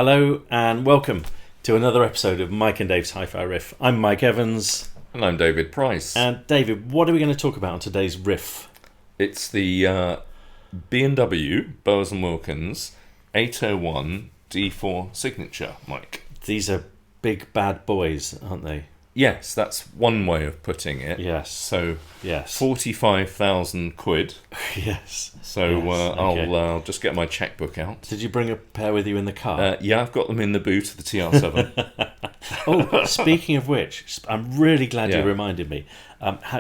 Hello and welcome to another episode of Mike and Dave's Hi-Fi Riff. I'm Mike Evans. And I'm David Price. And David, what are we going to talk about on today's riff? It's the B&W Bowers & Wilkins 801 D4 signature, Mike. These are big bad boys, aren't they? Yes, that's one way of putting it. Yes. So, yes. 45,000 quid. Yes. So Yes. Okay. I'll just get my checkbook out. Did you bring a pair with you in the car? Yeah, I've got them in the boot of the TR7. Oh, speaking of which, I'm really glad you Yeah. reminded me.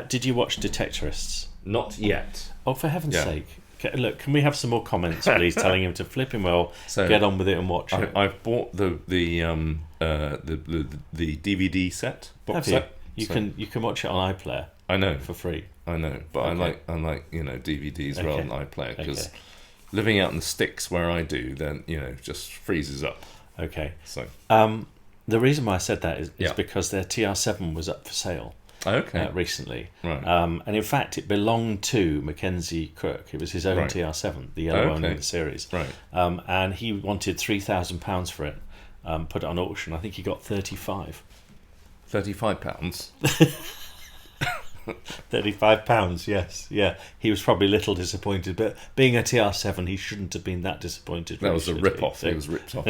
Did you watch Detectorists? Not yet. Oh, for heave's Yeah. sake. Look, can we have some more comments, please, telling him to flip him well, So, get on with it and watch it? I've bought the DVD set, box Have you? set. You can watch it on iPlayer I know. for free. I know, but Okay. I like DVDs Okay. rather than iPlayer because Okay. living out in the sticks where I do, then just freezes up. Okay. So The reason why I said that is Yeah. because their TR7 was up for sale recently. Right. And in fact, it belonged to Mackenzie Crook. It was his own Right. TR7, the yellow one in Okay. the series. Right. And he wanted £3,000 for it. Put it on auction. I think he got 35. £35. £35, yes, yeah. He was probably a little disappointed, but being a TR7, he shouldn't have been that disappointed. That really, was a should he? rip-off. So- It was ripped off.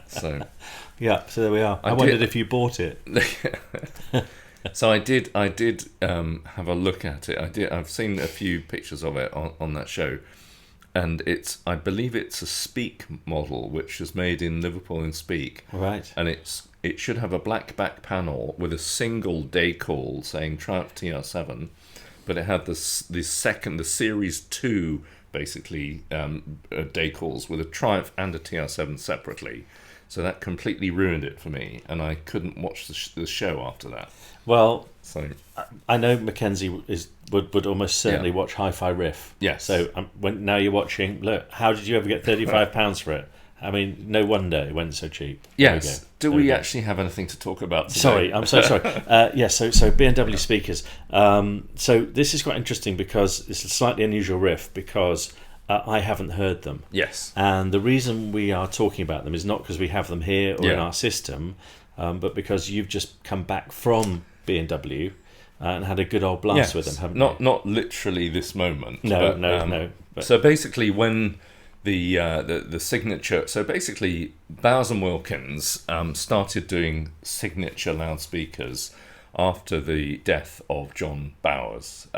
So Yeah, so there we are. I I wondered did- if you bought it. I did have a look at it. I've seen a few pictures of it on that show, and I believe it's a Speak model, which is made in Liverpool in Speak. Right. And it should have a black back panel with a single day call saying Triumph TR7, but it had the Series 2 basically day calls with a Triumph and a TR7 separately. So that completely ruined it for me, and I couldn't watch the show after that. Well, So I know Mackenzie would almost certainly watch Hi-Fi Riff. Yes. So now you're watching, look, how did you ever get £35 for it? I mean, no wonder it went so cheap. There we yes, go. do There we go. actually have anything to talk about today? Sorry, I'm so sorry. Yes, so B&W speakers. So this is quite interesting because it's a slightly unusual riff because I haven't heard them. Yes. And the reason we are talking about them is not because we have them here or in Yeah. our system, but because you've just come back from B&W and had a good old blast Yes. with them, haven't you? Not literally this moment. No, but, no. But So basically, when the signature, so basically, Bowers & Wilkins started doing signature loudspeakers after the death of John Bowers,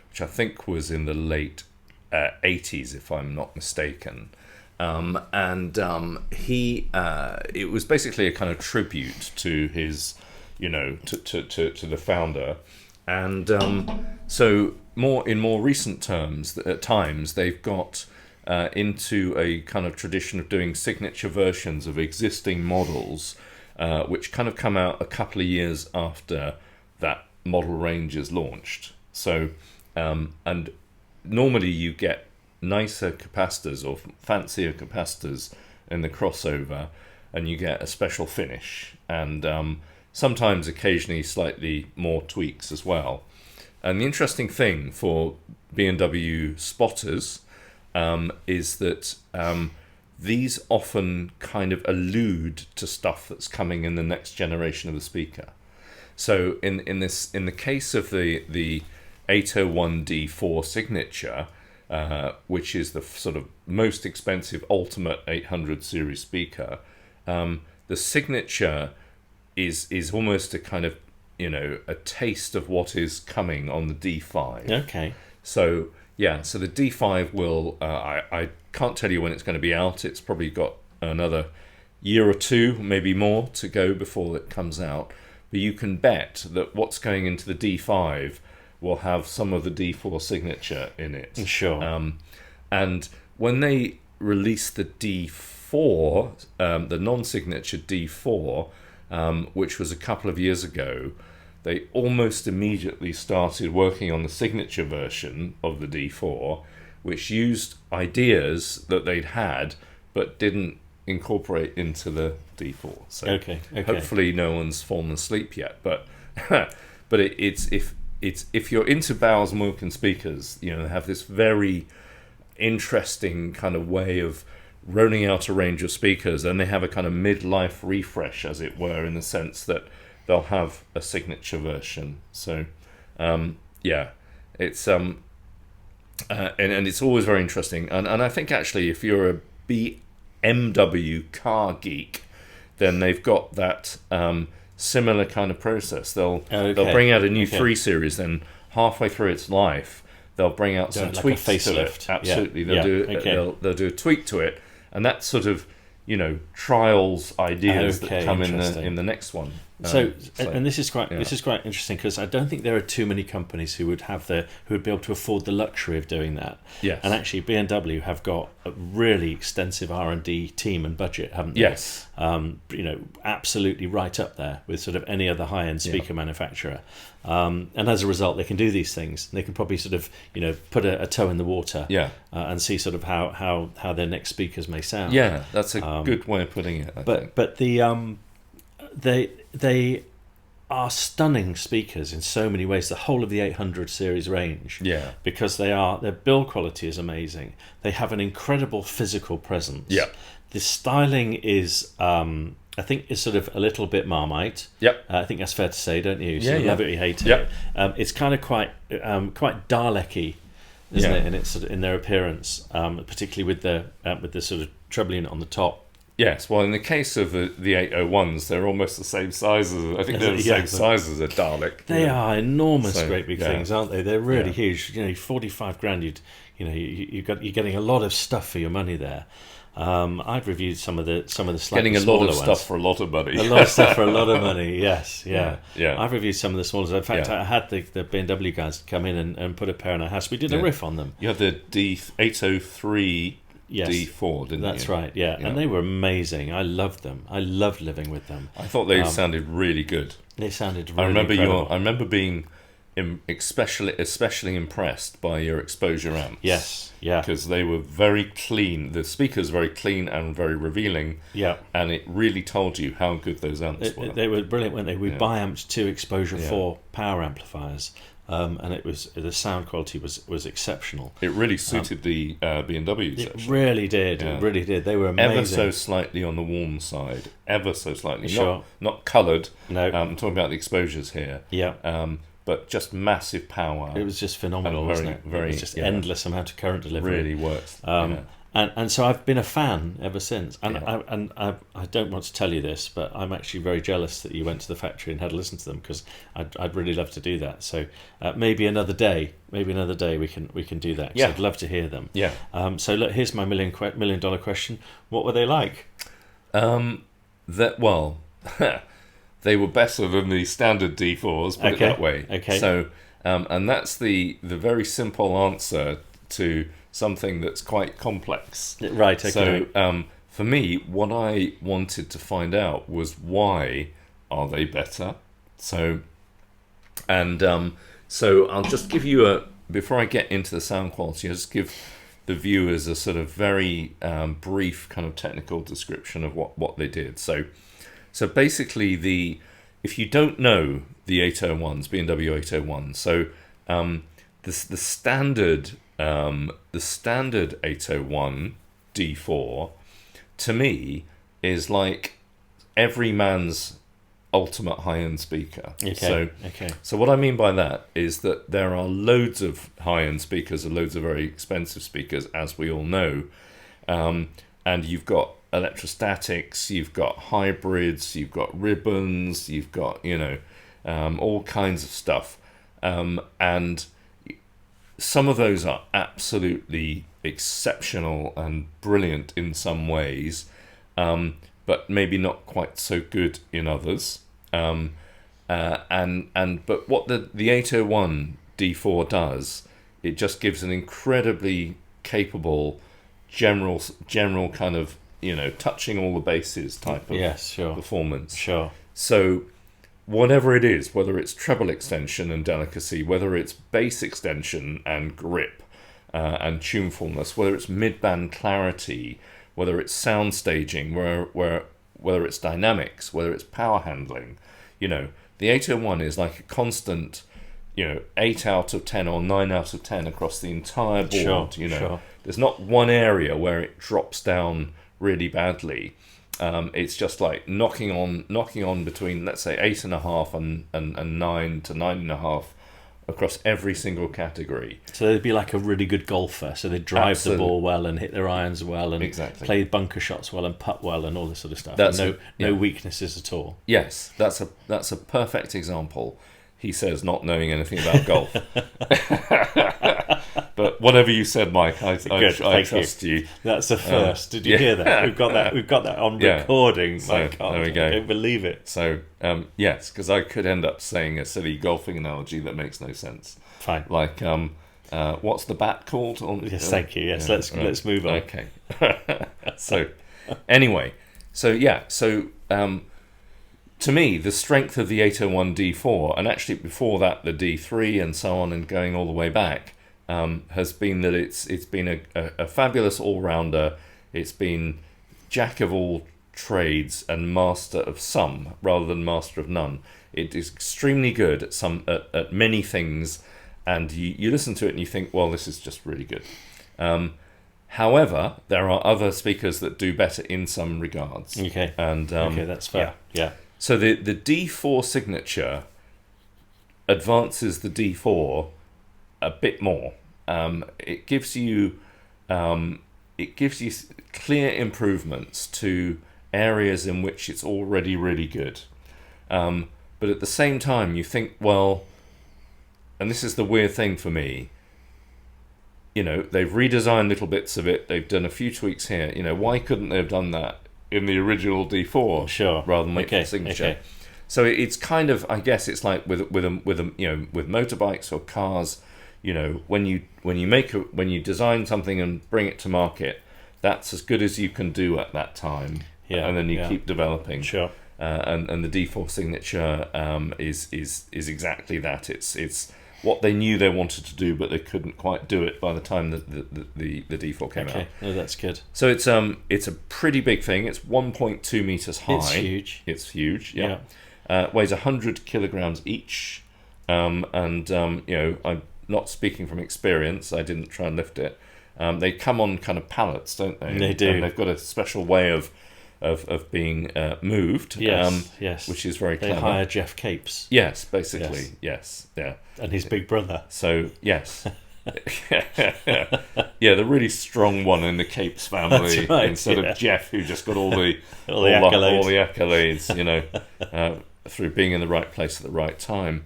which I think was in the late 80s, if I'm not mistaken. It was basically a kind of tribute to his, to the founder. And so in more recent times, they've got into a kind of tradition of doing signature versions of existing models, which kind of come out a couple of years after that model range is launched. So, and normally you get nicer capacitors or fancier capacitors in the crossover, and you get a special finish, and sometimes occasionally slightly more tweaks as well. And the interesting thing for B&W spotters is that these often kind of allude to stuff that's coming in the next generation of the speaker. So in the case of the 801 D4 signature, which is the sort of most expensive ultimate 800 series speaker, the signature is almost a kind of a taste of what is coming on the D5. okay. So yeah, so the D5 will I can't tell you when it's going to be out. It's probably got another year or two, maybe more, to go before it comes out. But you can bet that what's going into the D5 will have some of the D4 signature in it. Sure. And when they released the D4, the non-signature D4, which was a couple of years ago, they almost immediately started working on the signature version of the D4, which used ideas that they'd had but didn't incorporate into the D4. So Okay. hopefully no one's fallen asleep yet. But if you're into Bowers & Wilkins speakers, they have this very interesting kind of way of rolling out a range of speakers, and they have a kind of midlife refresh, as it were, in the sense that they'll have a signature version. So, it's and it's always very interesting. And I think actually, if you're a BMW car geek, then they've got that similar kind of process. They'll bring out a new 3 Series, then halfway through its life, they'll bring out some tweaks to it. Absolutely, they'll do a tweak to it, and that's sort of trials ideas that come in the next one. And this is quite interesting, because I don't think there are too many companies who would be able to afford the luxury of doing that. Yes. And actually, BMW have got a really extensive R&D team and budget, haven't they? Yes. Absolutely right up there with sort of any other high-end speaker manufacturer. And as a result, they can do these things. They can probably sort of put a toe in the water. And see sort of how their next speakers may sound. Yeah, that's a good way of putting it. I think. But they are stunning speakers in so many ways. The whole of the 800 series range, because their build quality is amazing. They have an incredible physical presence. Yeah, the styling is, I think, is sort of a little bit Marmite. Yep, I think that's fair to say, don't you? You love it or you hate it. It's kind of quite Dalek-y, isn't it? And it's sort of in their appearance, particularly with the sort of treble unit on the top. Yes, well, in the case of the 801s, they're almost the same size as, I think they're the same size as a Dalek. They are enormous, great big things, aren't they? They're really huge. 45 grand, you're getting a lot of stuff for your money there. I've reviewed some of the slightly getting a smaller lot of ones. Stuff for a lot of money. A lot of stuff for a lot of money. Yes, yeah. I've reviewed some of the smaller. In fact, I had the BMW guys come in and put a pair in our house. We did a riff on them. You had the D803. D4, didn't you? That's right, and they were amazing. I loved them. I loved living with them. I thought they sounded really good. They sounded really incredible. I remember being especially impressed by your exposure amps. Yes, because they were very clean. The speakers very clean and very revealing. Yeah, and it really told you how good those amps were. They were brilliant, weren't they? We bi-amped 2 Exposure 4 power amplifiers. And the sound quality was exceptional. It really suited the BMWs. It really did. It really did. They were amazing. Ever so slightly on the warm side. Ever so slightly. Sure. Not coloured. No. I'm talking about the exposures here. Yeah. But just massive power. It was just phenomenal, wasn't it? It was just endless amount of current delivery. Really works. And so I've been a fan ever since. And I don't want to tell you this, but I'm actually very jealous that you went to the factory and had a listen to them, because I'd really love to do that. So maybe another day we can do that. I'd love to hear them. Yeah. So look, here's my $1 million question. What were they like? They were better than the standard D4s, put it that way. Okay. So and that's the very simple answer to something that's quite complex. Right, okay. So for me, what I wanted to find out was, why are they better? So I'll just give you before I get into the sound quality, I'll just give the viewers a sort of very brief kind of technical description of what they did. So basically, if you don't know the 801s, BMW 801s, so the standard 801 D4 to me is like every man's ultimate high-end speaker. So what I mean by that is that there are loads of high-end speakers and loads of very expensive speakers, as we all know, and you've got electrostatics, you've got hybrids, you've got ribbons, you've got all kinds of stuff, and some of those are absolutely exceptional and brilliant in some ways, but maybe not quite so good in others. But what the 801 D4 does, it just gives an incredibly capable general kind of touching all the bases type of performance. Sure. So whatever it is, whether it's treble extension and delicacy, whether it's bass extension and grip and tunefulness, whether it's mid-band clarity, whether it's sound staging, whether it's dynamics, whether it's power handling, the 801 is like a constant, 8 out of 10 or 9 out of 10 across the entire board. Sure. There's not one area where it drops down really badly, it's just like knocking on between, let's say, 8.5 and 9 to 9.5 across every single category. So they'd be like a really good golfer. So they'd drive the ball well and hit their irons well and play bunker shots well and putt well and all this sort of stuff. No weaknesses at all. Yes, that's a perfect example. He says not knowing anything about golf. But whatever you said, Mike, I trust you. That's a first. Did you hear that? We've got that on recording. So, My God, there we go. I don't believe it. So yes, because I could end up saying a silly golfing analogy that makes no sense. Fine. Like what's the bat called? Yes, thank you. Yes, let's move on. Okay. So anyway, to me, the strength of the 801D4, and actually before that the D3 and so on, and going all the way back, has been that it's been a fabulous all-rounder. It's been jack of all trades and master of some rather than master of none. It is extremely good at many things, and you listen to it and you think, well, this is just really good. However, there are other speakers that do better in some regards. Okay. And okay, that's fair. Yeah. So the D4 signature advances the D4 a bit more. It gives you clear improvements to areas in which it's already really good. But at the same time, you think, well, and this is the weird thing for me, they've redesigned little bits of it. They've done a few tweaks here. Why couldn't they have done that in the original D4? Sure. Rather than wait for the signature. Okay. So it's kind of, I guess, it's like with motorbikes or cars. When you design something and bring it to market, that's as good as you can do at that time. Yeah. And then you keep developing. Sure. And the D4 signature is exactly that. It's what they knew they wanted to do, but they couldn't quite do it by the time that the D4 came out. Okay, no, that's good. So it's a pretty big thing. It's 1.2 meters high. It's huge. Yeah. Weighs 100 kilograms each. I'm not speaking from experience. I didn't try and lift it. They come on kind of pallets, don't they? They do. And they've got a special way of being moved. Yes. Which is very clever. They hire Jeff Capes. Yes, basically. Yes. Yeah. And his big brother. So yes. Yeah, the really strong one in the Capes family. That's right, instead of Jeff, who just got all the accolades, through being in the right place at the right time.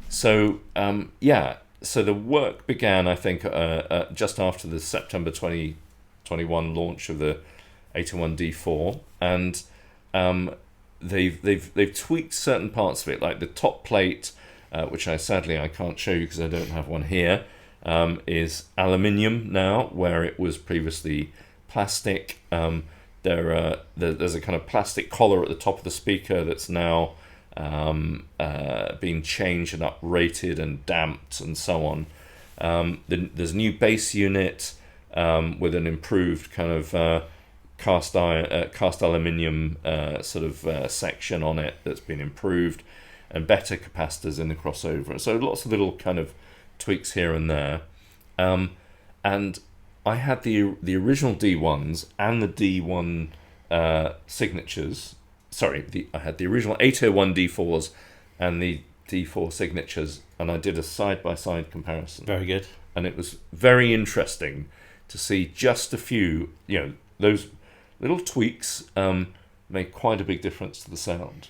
So the work began, I think, just after the September 2021 launch of the 801D4, and they've tweaked certain parts of it, like the top plate, which I can't show you because I don't have one here, is aluminium now, where it was previously plastic. There's a kind of plastic collar at the top of the speaker that's now been changed and uprated and damped and so on. There's a new bass unit with an improved kind of cast aluminium section on it that's been improved, and better capacitors in the crossover. So lots of little kind of tweaks here and there. And I had the original D1s and the D1 signatures. Sorry, I had the original 801 D4s and the D4 signatures, and I did a side-by-side comparison. Very good. And it was very interesting to see just a few, those little tweaks make quite a big difference to the sound.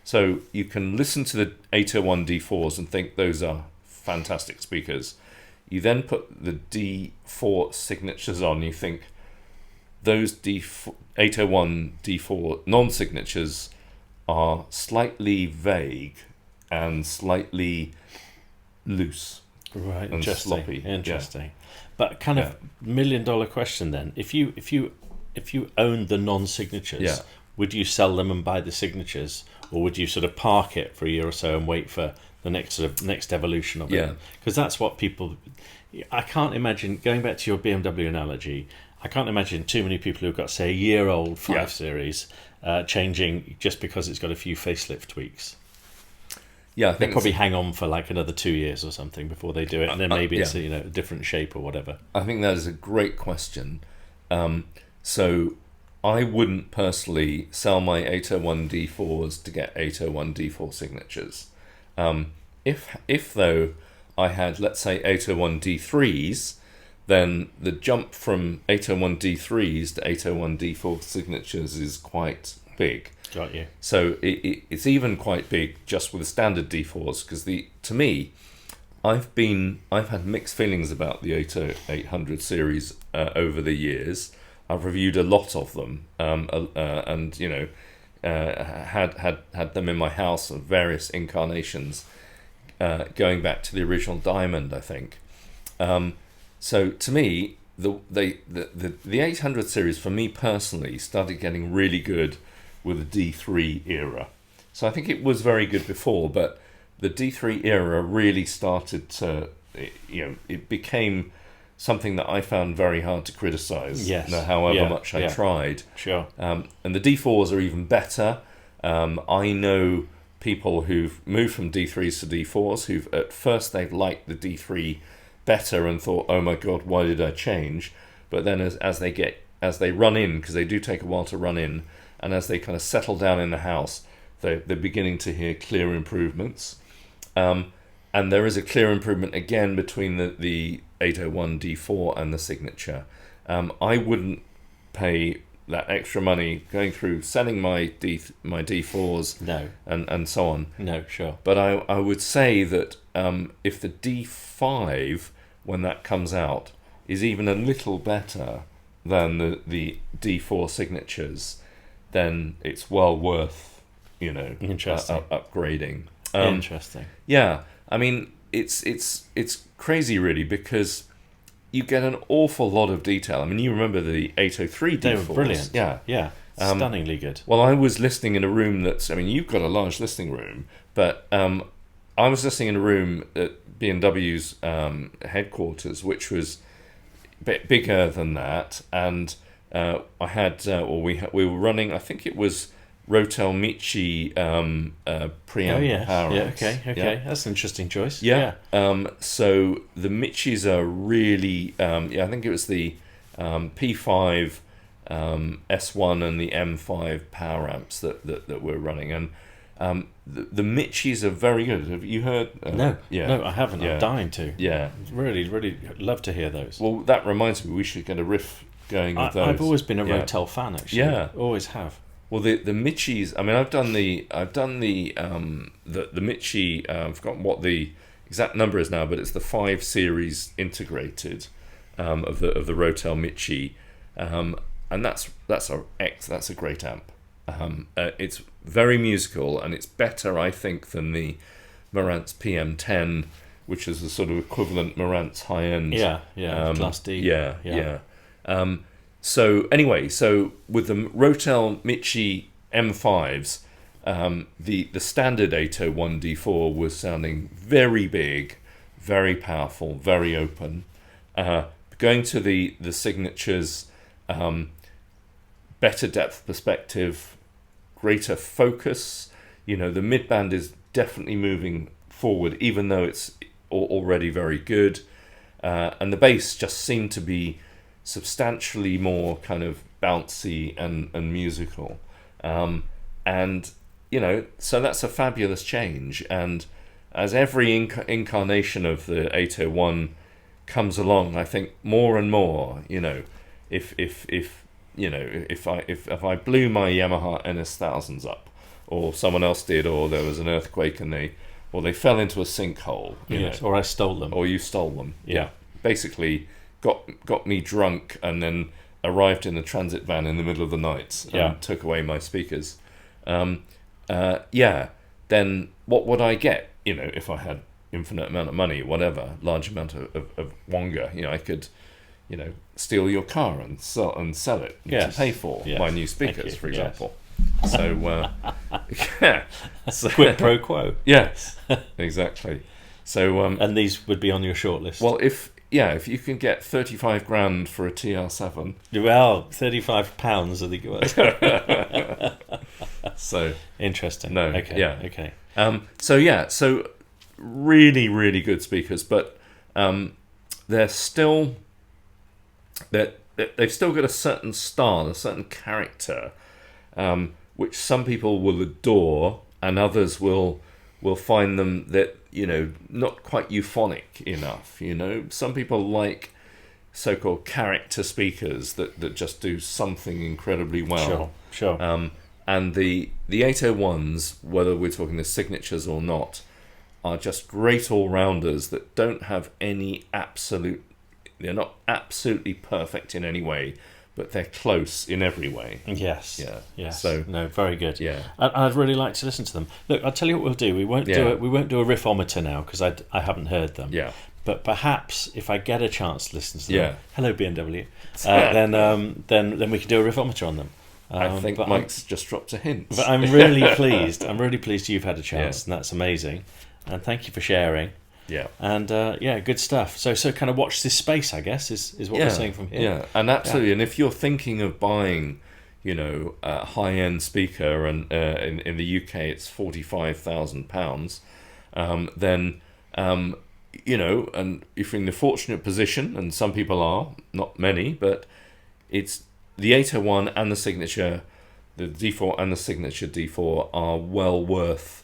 So you can listen to the 801 D4s and think those are fantastic speakers. You then put the D4 signatures on, you think those 801 D4 non-signatures are slightly vague and slightly loose. Right, and sloppy. Interesting. Yeah. But kind of $1 million question then. If you owned the non-signatures, would you sell them and buy the signatures, or would you sort of park it for a year or so and wait for the next evolution of it? Because that's what people. I can't imagine, going back to your BMW analogy, I can't imagine too many people who've got, say, a year-old 5 Series changing just because it's got a few facelift tweaks. Yeah, I think they probably hang on for like another 2 years or something before they do it, and then maybe it's a different shape or whatever. I think that is a great question. So I wouldn't personally sell my 801 D4s to get 801 D4 signatures. If though I had, let's say, 801 D3s, then the jump from 801 D3s to 801 D4 signatures is quite big. Got you. So it's even quite big just with the standard D4s, because to me, I've had mixed feelings about the 800 series over the years. I've reviewed a lot of them, and had them in my house of various incarnations, going back to the original Diamond, I think. So to me, the 800 series for me personally started getting really good with the D3 era. So I think it was very good before, but the D3 era really started to, it became something that I found very hard to criticize. Yes. However much I tried. Sure. And the D4s are even better. I know people who've moved from D3s to D4s who've at first they've liked the D3 better and thought, oh my god, why did I change? But then as they run in, because they do take a while to run in, and as they kind of settle down in the house, they're beginning to hear clear improvements. And there is a clear improvement again between the 801 D4 and the signature. I wouldn't pay that extra money going through selling my D4s No. and so on. No, sure. But I would say that if the D5, when that comes out, is even a little better than the D4 signatures, then it's well worth, Interesting. upgrading. Interesting. Yeah, I mean, it's crazy really, because you get an awful lot of detail. I mean, you remember the 803 D4s. They were brilliant. Yeah. Yeah. Stunningly good. Well, I was listening in a room you've got a large listening room, but I was listening in a room at B&W's headquarters, which was a bit bigger than that, and I had, we were running, I think it was Rotel Michi preamp power amps. Okay. Yeah. That's an interesting choice. Yeah. So the Michis are really, I think it was the P5 S1 and the M5 power amps that we're running, and the Michis are very good. Have you heard? No, I haven't. Yeah. I'm dying to. Yeah. Really, really love to hear those. Well, that reminds me, we should get a riff going with those. I've always been a Rotel fan, actually. Yeah. Always have. Well, the Michis. I mean, I've done the Michi. I've forgotten what the exact number is now, but it's the 5 series integrated of the Rotel Michi, and that's a great amp. It's very musical, and it's better, I think, than the Marantz PM10, which is the sort of equivalent Marantz high end. Yeah. Class D. Yeah. So anyway, with the Rotel Michi M5s, the standard 801 D4 was sounding very big, very powerful, very open. Going to the signatures, better depth perspective, greater focus. The midband is definitely moving forward, even though it's already very good. And the bass just seemed to be substantially more kind of bouncy and musical. And, so that's a fabulous change. And as every incarnation of the 801 comes along, I think more and more, if I blew my Yamaha NS1000s up, or someone else did, or there was an earthquake and they fell into a sinkhole, or I stole them, or you stole them, yeah, basically got me drunk and then arrived in a transit van in the middle of the night and took away my speakers. Then what would I get? If I had infinite amount of money, whatever, large amount of wonga, I could, steal your car and sell it to pay for my new speakers, for example. So, so quid pro quo. Yes, exactly. So, and these would be on your shortlist. Well, if you can get 35 grand for a TR7, well, 35 pounds, I think it was. So interesting. No, okay. So really, really good speakers, but they're still they've still got a certain style, a certain character, which some people will adore, and others will find them that, you know, not quite euphonic enough. You know, some people like so-called character speakers that just do something incredibly well. Sure. And the 801s, whether we're talking the signatures or not, are just great all-rounders that don't have any absolute... They're not absolutely perfect in any way, but they're close in every way. Yes. Yeah. Yes. So, no, very good. Yeah. I'd really like to listen to them. Look, I'll tell you what we'll do. We won't do a riffometer now because I haven't heard them. Yeah. But perhaps if I get a chance to listen to them, Yeah. hello BMW, then we can do a riffometer on them. I think Mike's just dropped a hint. But I'm really pleased. I'm really pleased you've had a chance, and that's amazing. And thank you for sharing. Yeah. And good stuff. So kind of watch this space, I guess, is what we're saying from here. Yeah, and absolutely. Yeah. And if you're thinking of buying, you know, a high-end speaker, and in the UK it's £45,000, then you know, and if you're in the fortunate position, and some people are, not many, but it's the 801 and the signature, the D4 and the signature D4 are well worth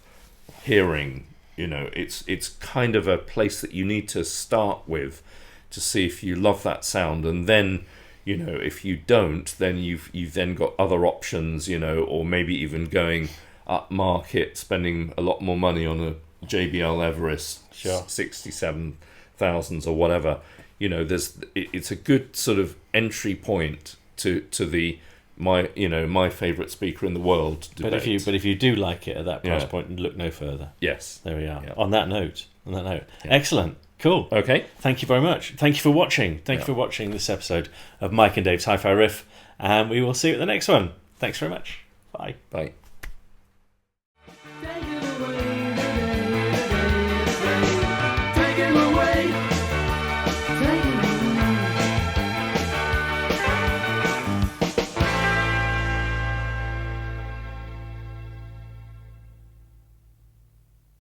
hearing. You know, it's kind of a place that you need to start with to see if you love that sound, and then, you know, if you don't, then you've then got other options, you know, or maybe even going up market, spending a lot more money on a JBL Everest, 67,000s or whatever. You know, it's a good sort of entry point to my favourite speaker in the world debate. But if you do like it at that price point, look no further. Yes. There we are. Yeah. On that note. Excellent. Cool. Okay. Thank you very much. Thank you for watching. Thank you for watching this episode of Mike and Dave's Hi-Fi Riff, and we will see you at the next one. Thanks very much. Bye. Bye.